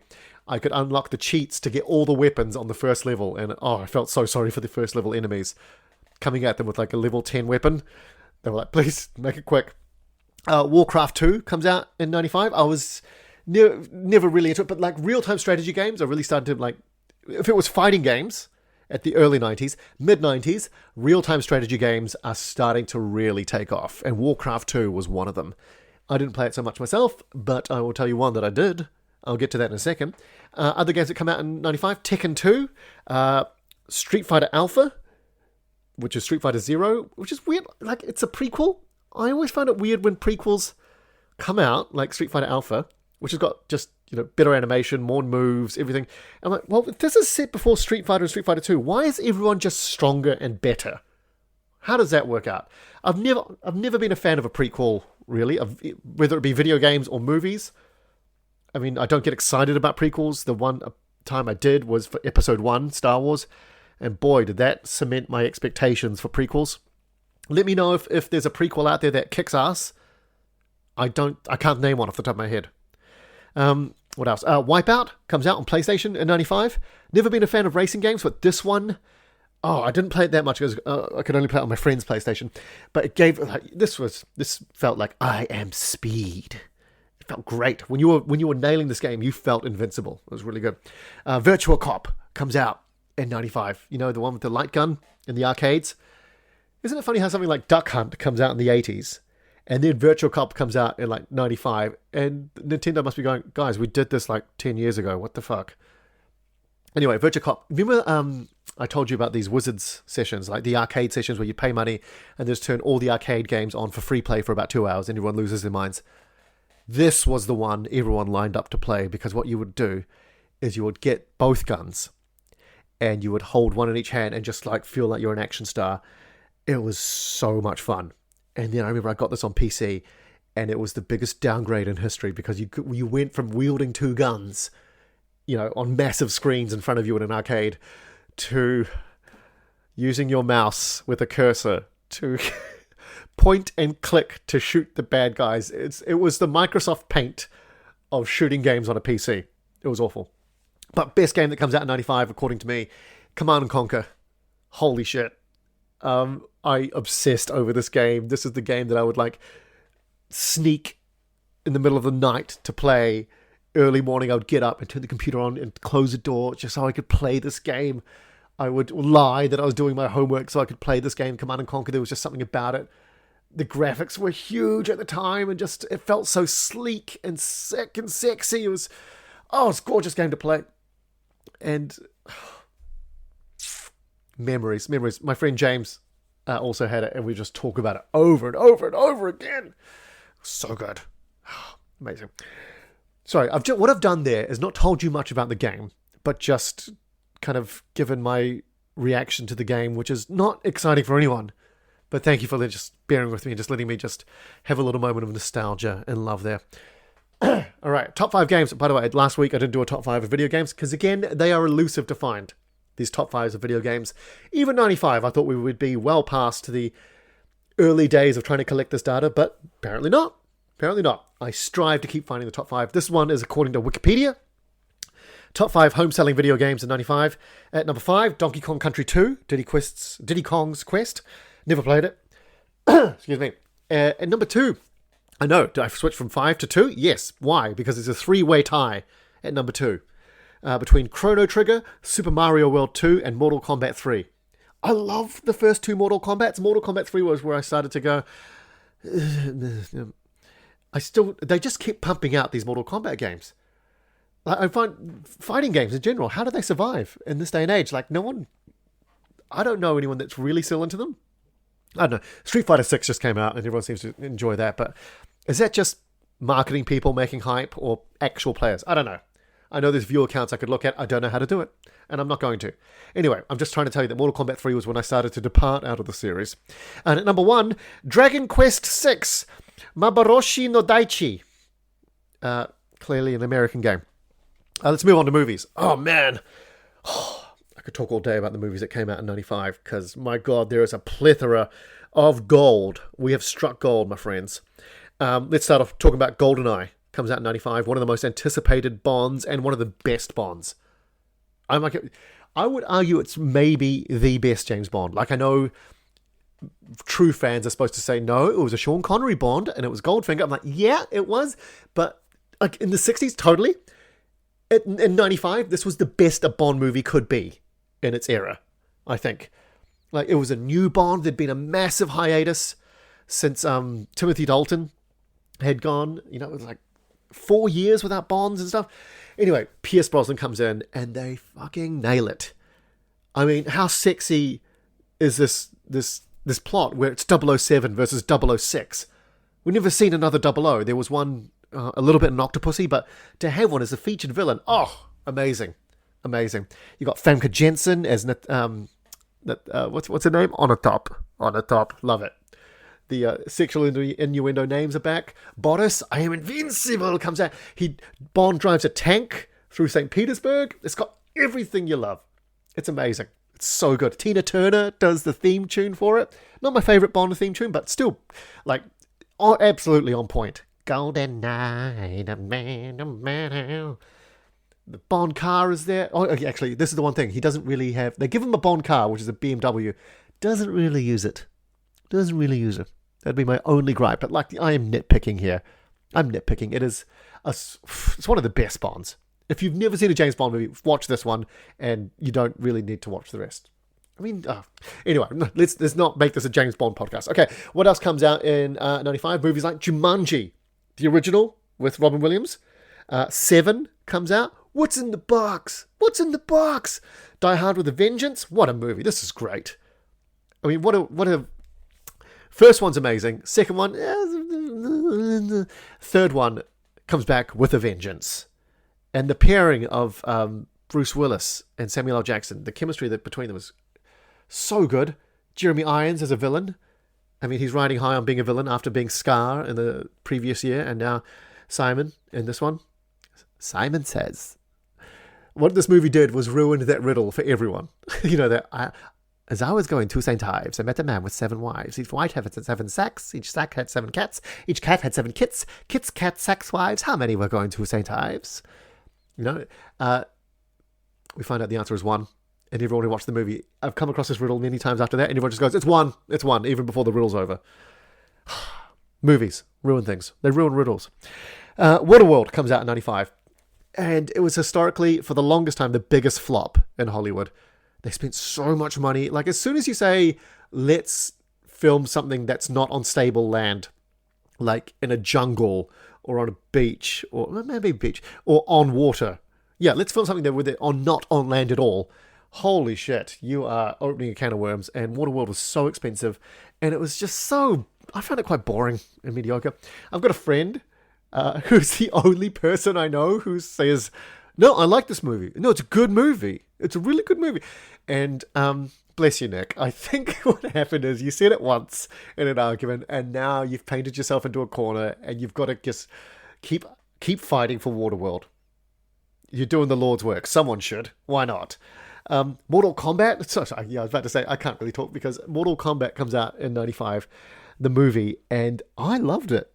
I could unlock the cheats to get all the weapons on the first level. And I felt so sorry for the first level enemies. Coming at them with like a level 10 weapon. They were like, please, make it quick. Warcraft 2 comes out in 95. I was never really into it, but like real-time strategy games, I really started to like, if it was fighting games at the early 90s, mid-90s, real-time strategy games are starting to really take off. And Warcraft 2 was one of them. I didn't play it so much myself, but I will tell you one that I did. I'll get to that in a second. Other games that come out in 95, Tekken 2, Street Fighter Alpha, which is Street Fighter Zero, which is weird. Like, it's a prequel. I always find it weird when prequels come out, like Street Fighter Alpha, which has got just, better animation, more moves, everything. I'm like, well, if this is set before Street Fighter and Street Fighter 2, why is everyone just stronger and better? How does that work out? I've never been a fan of a prequel, really, whether it be video games or movies. I mean, I don't get excited about prequels. The one time I did was for Episode 1, Star Wars, and boy, did that cement my expectations for prequels. Let me know if there's a prequel out there that kicks ass. I can't name one off the top of my head. What else? Wipeout comes out on PlayStation in 95. Never been a fan of racing games, but this one, I didn't play it that much because I could only play it on my friend's PlayStation. But it gave this felt like I am speed. It felt great when you were nailing this game. You felt invincible. It was really good. Virtua Cop comes out in 95. The one with the light gun in the arcades. Isn't it funny how something like Duck Hunt comes out in the 80s? And then Virtual Cop comes out in like 95. And Nintendo must be going, guys, we did this like 10 years ago. What the fuck? Anyway, Virtual Cop. Remember I told you about these Wizards sessions, like the arcade sessions where you pay money and just turn all the arcade games on for free play for about 2 hours and everyone loses their minds. This was the one everyone lined up to play, because what you would do is you would get both guns and you would hold one in each hand and just like feel like you're an action star. It was so much fun. And then I remember I got this on PC and it was the biggest downgrade in history, because you went from wielding 2 guns, on massive screens in front of you in an arcade, to using your mouse with a cursor to point and click to shoot the bad guys. It was the Microsoft Paint of shooting games on a PC. It was awful. But best game that comes out in 95, according to me, Command and Conquer. Holy shit. I obsessed over this game. This is the game that I would sneak in the middle of the night to play. Early morning, I would get up and turn the computer on and close the door just so I could play this game. I would lie that I was doing my homework so I could play this game, Command and Conquer. There was just something about it. The graphics were huge at the time, and it felt so sleek and sick and sexy. It was a gorgeous game to play. And memories. My friend James also had it, and we just talk about it over and over and over again. So good. Amazing. Sorry, what I've done there is not told you much about the game, but just kind of given my reaction to the game, which is not exciting for anyone. But thank you for just bearing with me and just letting me just have a little moment of nostalgia and love there. All right, top 5 games. By the way, last week I didn't do a top 5 of video games because, again, they are elusive to find, these top 5s of video games. Even 95, I thought we would be well past the early days of trying to collect this data, but apparently not. Apparently not. I strive to keep finding the top 5. This one is according to Wikipedia. Top 5 home-selling video games in 95. At number 5, Donkey Kong Country 2, Diddy Kong's Quest. Never played it. Excuse me. At number 2, I know, did I switch from 5 to 2? Yes. Why? Because it's a 3-way tie at number 2. Between Chrono Trigger, Super Mario World 2, and Mortal Kombat 3. I love the first 2 Mortal Kombats. Mortal Kombat 3 was where I started to go... They just keep pumping out these Mortal Kombat games. I find fighting games in general, how do they survive in this day and age? I don't know anyone that's really still into them. I don't know. Street Fighter 6 just came out and everyone seems to enjoy that, but is that just marketing people making hype or actual players? I don't know. I know there's view accounts I could look at. I don't know how to do it, and I'm not going to. Anyway, I'm just trying to tell you that Mortal Kombat 3 was when I started to depart out of the series. And at number 1, Dragon Quest 6, Mabaroshi no Daichi. Clearly an American game. Let's move on to movies. Oh, man. I could talk all day about the movies that came out in 95, because, my God, there is a plethora of gold. We have struck gold, my friends. Let's start off talking about GoldenEye. Comes out in 95, one of the most anticipated Bonds and one of the best Bonds. I would argue it's maybe the best James Bond. I know true fans are supposed to say, no, it was a Sean Connery Bond and it was Goldfinger. I'm like, yeah, it was. But in the 60s, totally. In 95, this was the best a Bond movie could be in its era, I think. It was a new Bond. There'd been a massive hiatus since Timothy Dalton had gone. It was 4 years without Bonds and stuff. Anyway, Pierce Brosnan comes in and they fucking nail it. I mean, how sexy is this plot where it's 007 versus 006? We've never seen another 00. There was one a little bit in Octopussy, but to have one as a featured villain, amazing. Amazing. You got Famke Jensen as what's her name? On a top. Love it. The sexual innuendo names are back. Boris, I am invincible, comes out. Bond drives a tank through St. Petersburg. It's got everything you love. It's amazing. It's so good. Tina Turner does the theme tune for it. Not my favourite Bond theme tune, but still, absolutely on point. Golden night, a man. The Bond car is there. Oh, actually, this is the one thing. He doesn't really have... They give him a Bond car, which is a BMW. Doesn't really use it. That'd be my only gripe. But I am nitpicking here. I'm nitpicking. It's one of the best Bonds. If you've never seen a James Bond movie, watch this one, and you don't really need to watch the rest. I mean, anyway, let's not make this a James Bond podcast. Okay, what else comes out in 95? Movies like Jumanji, the original with Robin Williams. Seven comes out. What's in the box? What's in the box? Die Hard with a Vengeance? What a movie. This is great. I mean, what a... First one's amazing. Second one... Third one comes back with a vengeance. And the pairing of Bruce Willis and Samuel L. Jackson, the chemistry that between them is so good. Jeremy Irons as a villain. I mean, he's riding high on being a villain after being Scar in the previous year, and now Simon in this one. Simon Says. What this movie did was ruin that riddle for everyone. You know, that as I was going to St. Ives, I met a man with 7 wives. Each wife had 7 sacks. Each sack had 7 cats. Each cat had 7 kits. Kits, cats, sacks, wives. How many were going to St. Ives? You know, we find out the answer is 1. And everyone who watched the movie, I've come across this riddle many times after that, and everyone just goes, it's 1, even before the riddle's over. Movies ruin things. They ruin riddles. Waterworld comes out in 95. And it was historically, for the longest time, the biggest flop in Hollywood. They spent so much money. Like, as soon as you say, let's film something that's not on stable land, like in a jungle or on a beach, or maybe beach, or on water. Yeah, let's film something that with it on not on land at all. Holy shit, you are opening a can of worms. And Waterworld was so expensive. And it was just so... I found it quite boring and mediocre. I've got a friend... who's the only person I know who says, no, I like this movie. No, it's a good movie. It's a really good movie. And bless you, Nick. I think what happened is you said it once in an argument, and now you've painted yourself into a corner, and you've got to just keep fighting for Waterworld. You're doing the Lord's work. Someone should. Why not? Mortal Kombat. Sorry, yeah, I was about to say I can't really talk because Mortal Kombat comes out in 95, the movie, and I loved it.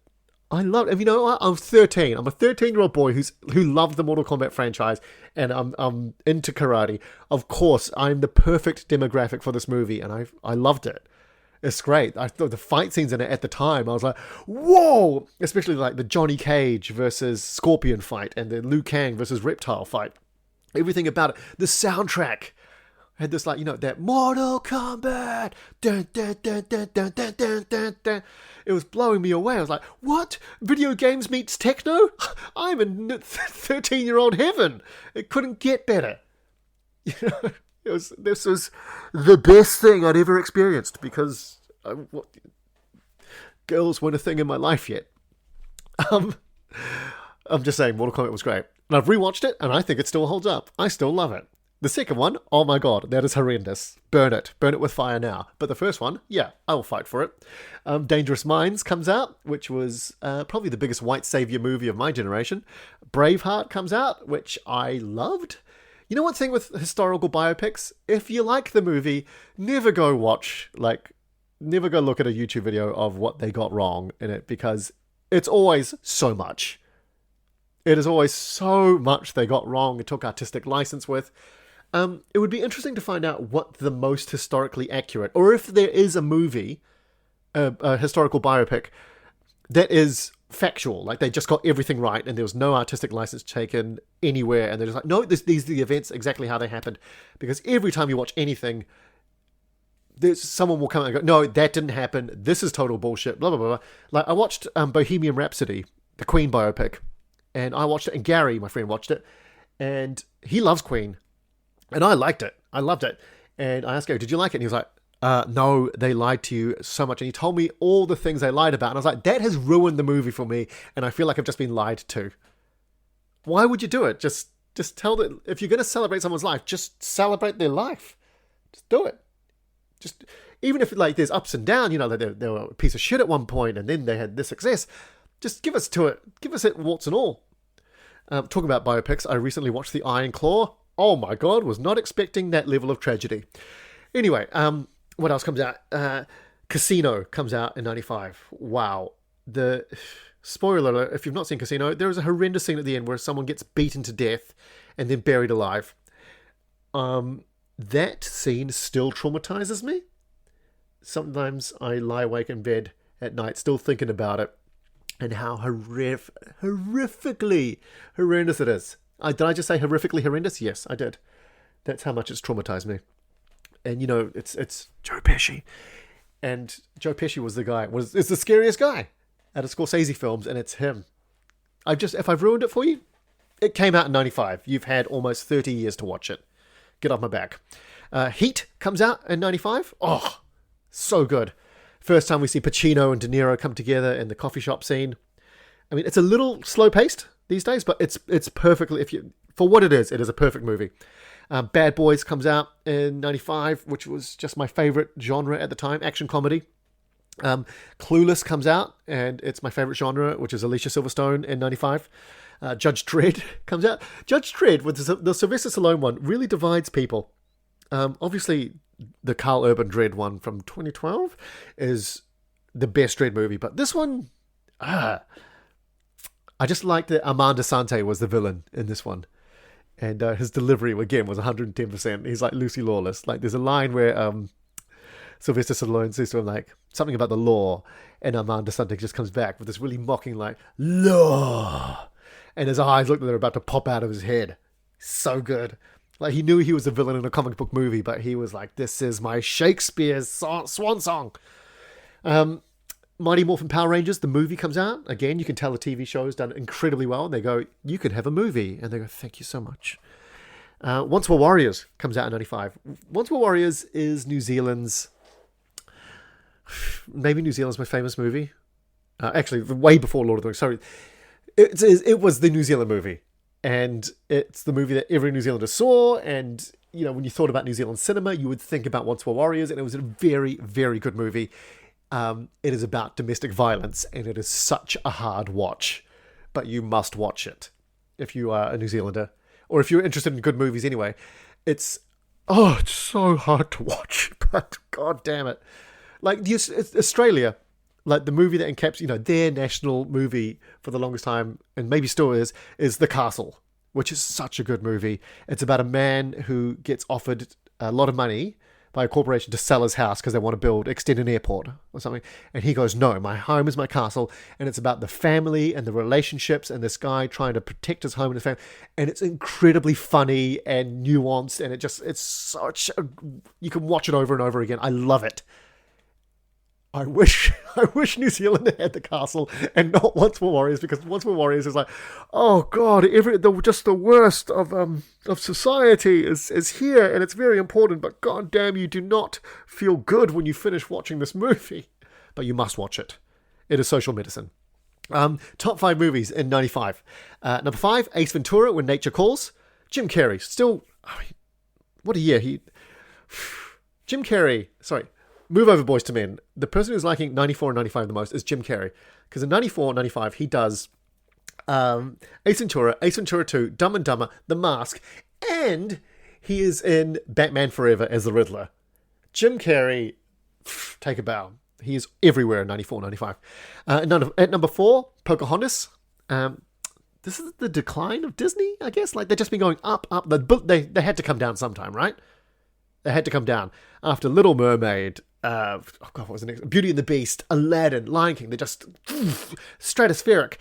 And you know what? I'm 13. I'm a 13-year-old boy who loved the Mortal Kombat franchise, and I'm into karate. Of course, I'm the perfect demographic for this movie, and I loved it. It's great. I thought the fight scenes in it at the time, I was like, whoa! Especially like the Johnny Cage versus Scorpion fight, and the Liu Kang versus Reptile fight. Everything about it. The soundtrack had this, like, you know, that Mortal Kombat. Dun, dun, dun, dun, dun, dun, dun, dun, dun. It was blowing me away. I was like, what? Video games meets techno? I'm in 13-year-old heaven. It couldn't get better. You know, this was the best thing I'd ever experienced because girls weren't a thing in my life yet. I'm just saying, Mortal Kombat was great. And I've rewatched it, and I think it still holds up. I still love it. The second one, oh my god, that is horrendous. Burn it with fire now. But the first one, yeah, I will fight for it. Dangerous Minds comes out, which was probably the biggest white savior movie of my generation. Braveheart comes out, which I loved. You know one thing with historical biopics? If you like the movie, never go look at a YouTube video of what they got wrong in it, because it's always so much. It is always so much they got wrong and took artistic license with. It would be interesting to find out what the most historically accurate, or if there is a movie, a historical biopic, that is factual, like they just got everything right and there was no artistic license taken anywhere, and they're just like, no, these are the events exactly how they happened. Because every time you watch anything, someone will come out and go, no, that didn't happen, this is total bullshit, blah, blah, blah. Like, I watched Bohemian Rhapsody, the Queen biopic, and I watched it, and Gary, my friend, watched it, and he loves Queen. And I liked it. I loved it. And I asked Gary, did you like it? And he was like, no, they lied to you so much. And he told me all the things they lied about. And I was like, that has ruined the movie for me. And I feel like I've just been lied to. Why would you do it? Just tell them, if you're going to celebrate someone's life, just celebrate their life. Just do it. Just, even if like there's ups and downs, you know, they were a piece of shit at one point and then they had this success. Just give us to it. Give us it warts and all. Talking about biopics, I recently watched The Iron Claw. Oh my god, was not expecting that level of tragedy. Anyway, what else comes out? Casino comes out in 95. Wow. The spoiler alert, if you've not seen Casino, there is a horrendous scene at the end where someone gets beaten to death and then buried alive. That scene still traumatizes me. Sometimes I lie awake in bed at night still thinking about it and how horrifically horrendous it is. Did I just say horrifically horrendous? Yes, I did. That's how much it's traumatized me. And you know, it's Joe Pesci. And Joe Pesci was the guy, is the scariest guy out of Scorsese films, and it's him. If I've ruined it for you, It came out in 95. You've had almost 30 years to watch it. Get off my back. Heat comes out in 95. Oh, so good. First time we see Pacino and De Niro come together in the coffee shop scene. I mean, it's a little slow-paced these days, but it's perfectly, for what it is a perfect movie. Bad Boys comes out in 95, which was just my favorite genre at the time, action comedy. Clueless comes out, and it's my favorite genre, which is Alicia Silverstone in 95. Judge Dredd comes out. Judge Dredd, with the Sylvester Stallone one, really divides people. Obviously, the Carl Urban Dredd one from 2012 is the best Dredd movie, but this one, I just liked that Armand Asante was the villain in this one. And his delivery, again, was 110%. He's like Lucy Lawless. Like, there's a line where Sylvester Stallone says to him, like, something about the law, and Armand Asante just comes back with this really mocking, like, law. And his eyes look like they're about to pop out of his head. So good. Like, he knew he was a villain in a comic book movie, but he was like, this is my Shakespeare's swan song. Mighty Morphin Power Rangers, the movie comes out. Again, you can tell the TV show has done incredibly well. And they go, you could have a movie. And they go, thank you so much. Once Were Warriors comes out in 95. Once Were Warriors is New Zealand's most famous movie. Actually, way before Lord of the Rings. Sorry. It was the New Zealand movie. And it's the movie that every New Zealander saw. And, you know, when you thought about New Zealand cinema, you would think about Once Were Warriors. And it was a very, very good movie. It is about domestic violence, and it is such a hard watch, but you must watch it if you are a New Zealander, or if you're interested in good movies anyway. It's so hard to watch, but god damn it. Like, Australia, like the movie that encapsulates, their national movie for the longest time, and maybe still is The Castle, which is such a good movie. It's about a man who gets offered a lot of money by a corporation to sell his house because they want to extend an airport or something. And he goes, no, my home is my castle. And it's about the family and the relationships and this guy trying to protect his home and his family. And it's incredibly funny and nuanced. And you can watch it over and over again. I love it. I wish New Zealand had The Castle and not Once Were Warriors, because Once Were Warriors is like, oh god, just the worst of society is here, and it's very important. But god damn, you do not feel good when you finish watching this movie. But you must watch it. It is social medicine. Top 5 movies in 95. Number 5, Ace Ventura: When Nature Calls. Jim Carrey, still, what a year Jim Carrey, sorry. Move over, Boys to Men. The person who's liking 94 and 95 the most is Jim Carrey. Because in 94 and 95, he does Ace Ventura, Ace Ventura 2, Dumb and Dumber, The Mask, and he is in Batman Forever as the Riddler. Jim Carrey, take a bow. He is everywhere in 94 and 95. At number 4, Pocahontas. This is the decline of Disney, I guess. Like, they've just been going up. They had to come down sometime, right? They had to come down. After Little Mermaid, what was the next? Beauty and the Beast, Aladdin, Lion King. They're just stratospheric.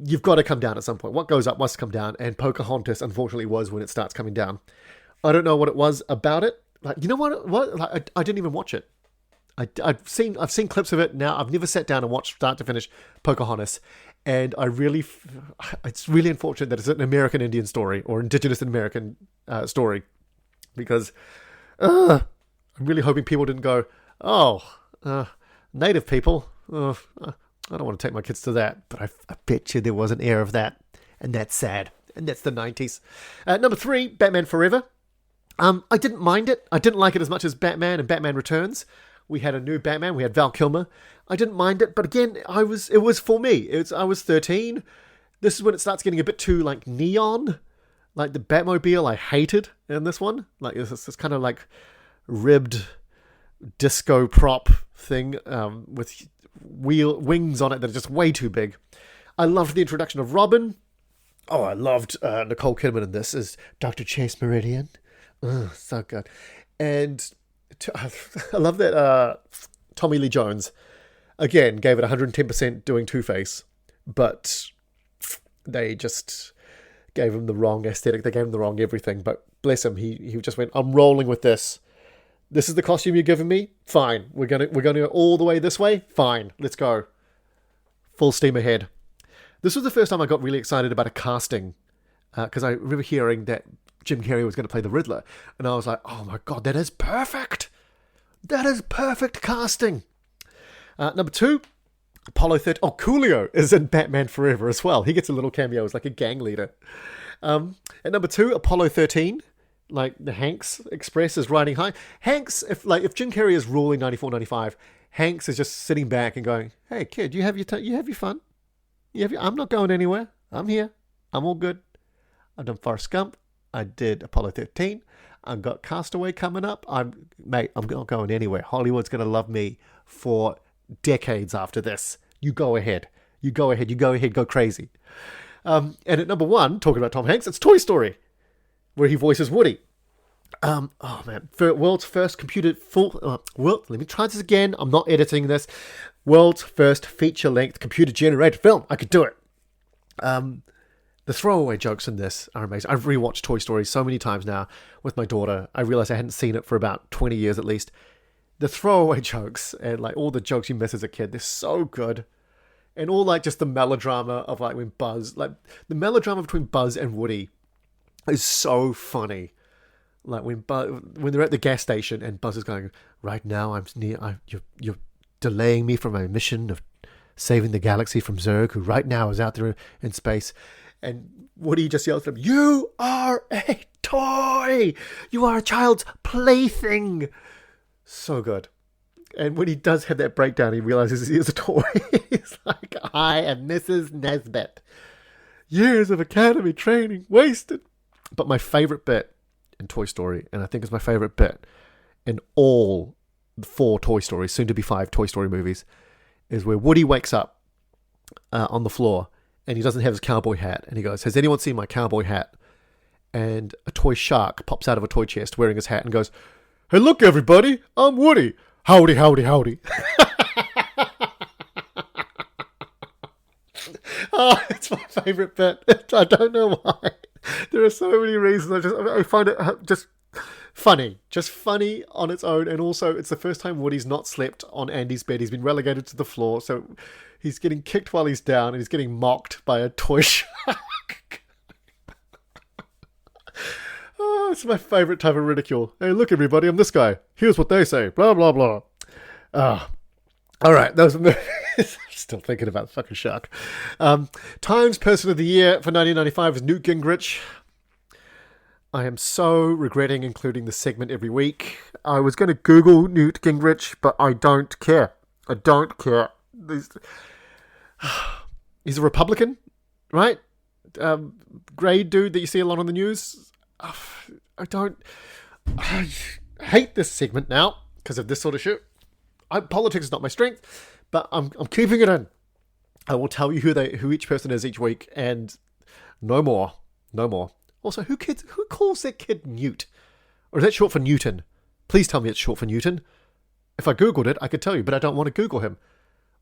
You've got to come down at some point. What goes up must come down, and Pocahontas, unfortunately, was when it starts coming down. I don't know what it was about it. Like, you know what? Like, I didn't even watch it. I've seen clips of it now. I've never sat down and watched start to finish Pocahontas, and it's really unfortunate that it's an American Indian story or Indigenous American story, because I'm really hoping people didn't go, Native people. I don't want to take my kids to that, but I bet you there was an air of that, and that's sad. And that's the 90s. Number 3, Batman Forever. I didn't mind it. I didn't like it as much as Batman and Batman Returns. We had a new Batman. We had Val Kilmer. I didn't mind it, but again, it was for me. I was 13. This is when it starts getting a bit too like neon. Like the Batmobile I hated in this one. Like this kind of like ribbed disco prop thing with wings on it that are just way too big. I loved the introduction of Robin. Oh, I loved Nicole Kidman in this as Dr. Chase Meridian. So good. And I love that Tommy Lee Jones, again, gave it 110% doing Two-Face, but they just gave him the wrong aesthetic. They gave him the wrong everything, but bless him, he just went, I'm rolling with this. This is the costume you're giving me? Fine. We're gonna go all the way this way? Fine. Let's go. Full steam ahead. This was the first time I got really excited about a casting because I remember hearing that Jim Carrey was going to play the Riddler, and I was like, oh my god, that is perfect. That is perfect casting. Number 2, Apollo 13. Oh, Coolio is in Batman Forever as well. He gets a little cameo as like a gang leader. At number 2, Apollo 13. Like the Hanks Express is riding high. Hanks, if Jim Carrey is ruling 94, 95, Hanks is just sitting back and going, "Hey kid, you have your fun. I'm not going anywhere. I'm here. I'm all good. I've done Forrest Gump. I did Apollo 13. I've got Castaway coming up. I'm not going anywhere. Hollywood's gonna love me for decades after this. You go ahead. Go crazy." And at number 1, talking about Tom Hanks, it's Toy Story, where he voices Woody. Oh man, for world's first let me try this again. I'm not editing this. World's first feature-length computer-generated film. I could do it. The throwaway jokes in this are amazing. I've rewatched Toy Story so many times now with my daughter. I realized I hadn't seen it for about 20 years at least. The throwaway jokes and like all the jokes you miss as a kid, they're so good. And all like just the melodrama of like when the melodrama between Buzz and Woody is so funny. Like when they're at the gas station and Buzz is going, "Right now you're delaying me from my mission of saving the galaxy from Zurg, who right now is out there in space." And Woody just yells at him, "You are a toy! You are a child's plaything!" So good. And when he does have that breakdown, he realizes he is a toy. He's like, "I am Mrs. Nesbit. Years of academy training wasted." But my favorite bit in Toy Story, and I think it's my favorite bit in all 4 Toy Stories, soon to be 5 Toy Story movies, is where Woody wakes up on the floor and he doesn't have his cowboy hat. And he goes, "Has anyone seen my cowboy hat?" And a toy shark pops out of a toy chest wearing his hat and goes, "Hey, look, everybody, I'm Woody. Howdy, howdy, howdy." Oh, it's my favorite bit. I don't know why. There are so many reasons. I find it just funny. Just funny on its own. And also, it's the first time Woody's not slept on Andy's bed. He's been relegated to the floor. So he's getting kicked while he's down and he's getting mocked by a toy shark. Oh, it's my favorite type of ridicule. "Hey, look, everybody, I'm this guy. Here's what they say. Blah, blah, blah." All right, those are movies. Still thinking about the fucking shark. Times Person of the Year for 1995 is Newt Gingrich. I am so regretting including this segment every week. I was going to Google Newt Gingrich, but I don't care. I don't care. He's a Republican, right? Grey dude that you see a lot on the news. I hate this segment now because of this sort of shit. Politics is not my strength, but I'm keeping it in. I will tell you who each person is each week, and no more. Also, who calls that kid Newt? Or is that short for Newton? Please tell me it's short for Newton. If I Googled it, I could tell you, but I don't want to Google him.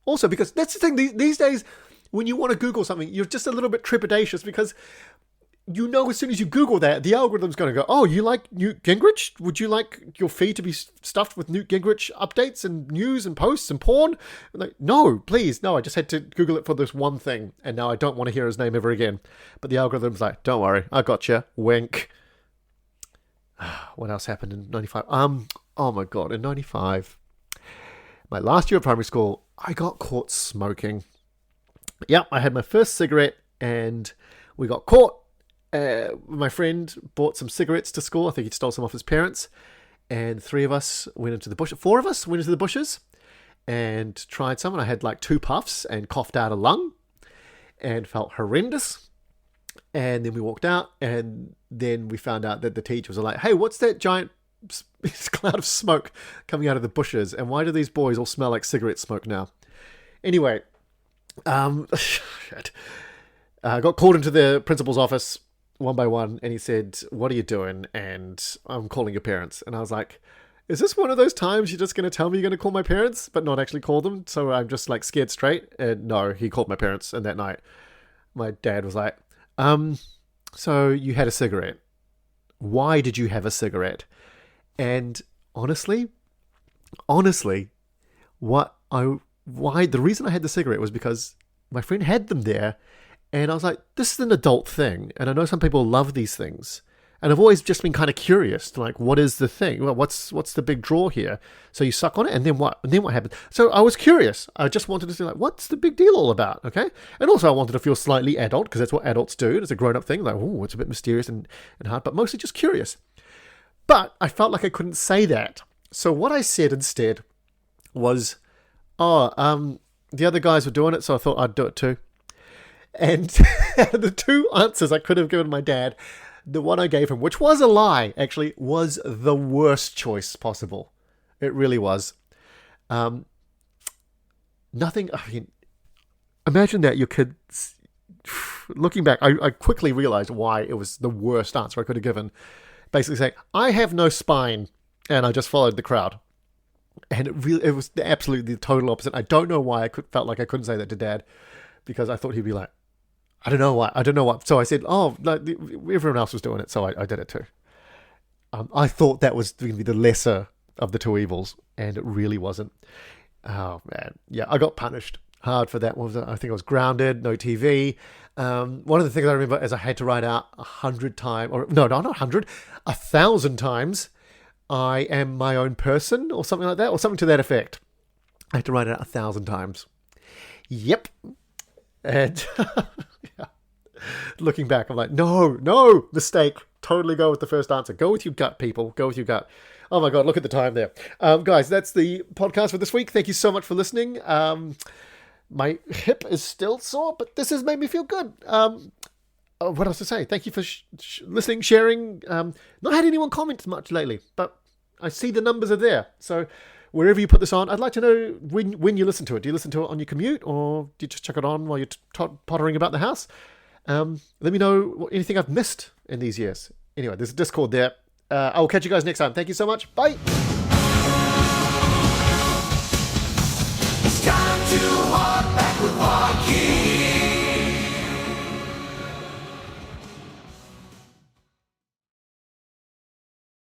Also, because that's the thing, these days, when you want to Google something, you're just a little bit trepidatious because you know as soon as you Google that, the algorithm's going to go, "Oh, you like Newt Gingrich? Would you like your feed to be stuffed with Newt Gingrich updates and news and posts and porn?" Like, no, please, no. I just had to Google it for this one thing, and now I don't want to hear his name ever again. But the algorithm's like, "Don't worry, I got you. Wink." What else happened in 95? Oh my God, in 95, my last year of primary school, I got caught smoking. Yep, I had my first cigarette, and we got caught. My friend bought some cigarettes to school. I think he stole some off his parents. And 4 of us went into the bushes and tried some. And I had like 2 puffs and coughed out a lung and felt horrendous. And then we walked out, and then we found out that the teachers were like, "Hey, what's that giant cloud of smoke coming out of the bushes? And why do these boys all smell like cigarette smoke now?" Anyway, shit. I got called into the principal's office one by one, and he said, "What are you doing?" And "I'm calling your parents." And I was like, "Is this one of those times you're just going to tell me you're going to call my parents, but not actually call them? So I'm just like scared straight?" And no, he called my parents. And that night, my dad was like, "So you had a cigarette. Why did you have a cigarette?" And honestly, the reason I had the cigarette was because my friend had them there, And I was like, this is an adult thing. And I know some people love these things. And I've always just been kind of curious, like, what is the thing? Well, what's the big draw here? So you suck on it, and then what? And then what happens? So I was curious. I just wanted to see, like, what's the big deal all about? Okay, and also I wanted to feel slightly adult because that's what adults do. It's a grown-up thing. Like, oh, it's a bit mysterious and hard, but mostly just curious. But I felt like I couldn't say that. So what I said instead was, the other guys were doing it, so I thought I'd do it too. And the two answers I could have given my dad, the one I gave him, which was a lie, actually, was the worst choice possible. It really was. Nothing, I mean, imagine that your kid, looking back, I quickly realized why it was the worst answer I could have given. Basically saying, I have no spine, and I just followed the crowd. And it was absolutely the total opposite. I don't know why felt like I couldn't say that to Dad, because I thought he'd be like, I don't know why. So I said, everyone else was doing it, so I did it too. I thought that was going to be the lesser of the two evils, and it really wasn't. Oh, man. Yeah, I got punished hard for that. I think I was grounded, no TV. One of the things I remember is I had to write out 100 times, or no, not 100, 1,000 times, I am my own person, or something like that, or something to that effect. I had to write it out 1,000 times. Yep. And yeah. Looking back, I'm like, no, mistake. Totally go with the first answer. Go with your gut, people. Go with your gut. Oh my God, look at the time there. Guys, that's the podcast for this week. Thank you so much for listening. My hip is still sore, but this has made me feel good. What else to say? Thank you for listening, sharing. Not had anyone comment much lately, but I see the numbers are there. So wherever you put this on, I'd like to know when you listen to it. Do you listen to it on your commute, or do you just chuck it on while you're pottering about the house? Let me know anything I've missed in these years. Anyway, there's a Discord there. I'll catch you guys next time. Thank you so much. Bye. It's time to